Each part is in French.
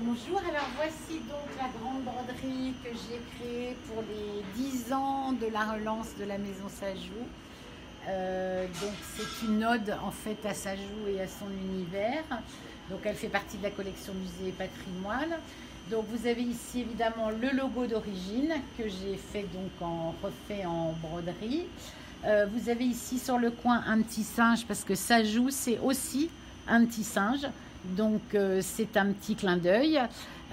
Bonjour, alors voici donc la grande broderie que j'ai créée pour les 10 ans de la relance de la Maison Sajou. Donc c'est une ode en fait à Sajou et à son univers. Donc elle fait partie de la collection Musée et Patrimoine. Donc vous avez ici évidemment le logo d'origine que j'ai fait donc refait en broderie. Vous avez ici sur le coin un petit singe parce que Sajou c'est aussi un petit singe. Donc c'est un petit clin d'œil.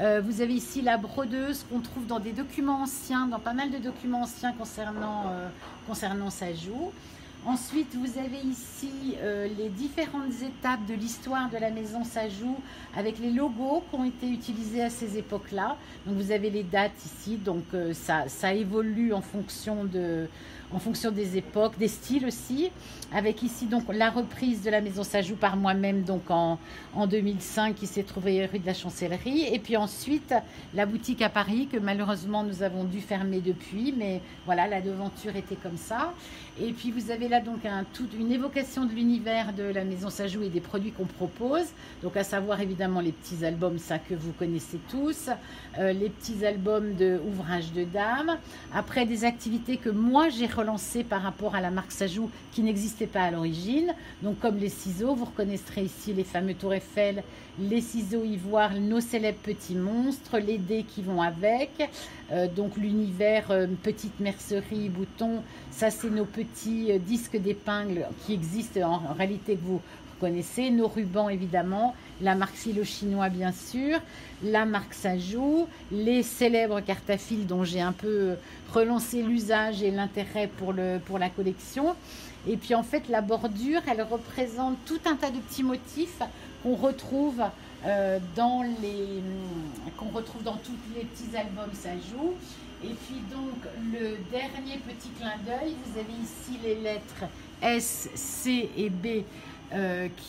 Vous avez ici la brodeuse qu'on trouve dans des documents anciens, dans pas mal de documents anciens concernant Sajou. Ensuite, vous avez ici les différentes étapes de l'histoire de la maison Sajou avec les logos qui ont été utilisés à ces époques-là. Donc vous avez les dates ici, donc ça évolue en fonction des époques, des styles aussi. Avec ici donc la reprise de la maison Sajou par moi-même donc en 2005 qui s'est trouvée rue de la Chancellerie. Et puis ensuite la boutique à Paris que malheureusement nous avons dû fermer depuis, mais voilà, la devanture était comme ça. Et puis vous avez là donc une évocation de l'univers de la maison Sajou et des produits qu'on propose. Donc à savoir évidemment les petits albums, ça que vous connaissez tous, les petits albums de ouvrages de dames. Après des activités que moi j'ai relancées par rapport à la marque Sajou qui n'existait pas à l'origine. Donc comme les ciseaux, vous reconnaîtrez ici les fameux Tour Eiffel, les ciseaux ivoire, nos célèbres petits monstres, les dés qui vont avec. Donc l'univers petite mercerie, boutons, ça c'est nos petits disques d'épingle qui existent en réalité que vous connaissez, nos rubans évidemment, la marque Filo Chinois bien sûr, la marque Sajou, les célèbres cartes à fil dont j'ai un peu relancé l'usage et l'intérêt pour la collection. Et puis en fait la bordure, elle représente tout un tas de petits motifs qu'on retrouve dans tous les petits albums Sajou. Et puis donc le dernier petit clin d'œil, vous avez ici les lettres S, C et B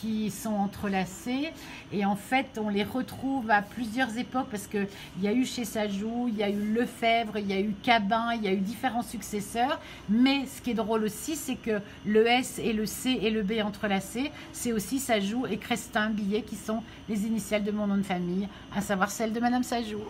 qui sont entrelacées, et en fait on les retrouve à plusieurs époques parce qu'il y a eu chez Sajou, il y a eu Lefebvre, il y a eu Cabin, il y a eu différents successeurs, mais ce qui est drôle aussi c'est que le S et le C et le B entrelacés, c'est aussi Sajou et Crestin Billet qui sont les initiales de mon nom de famille, à savoir celle de Madame Sajou.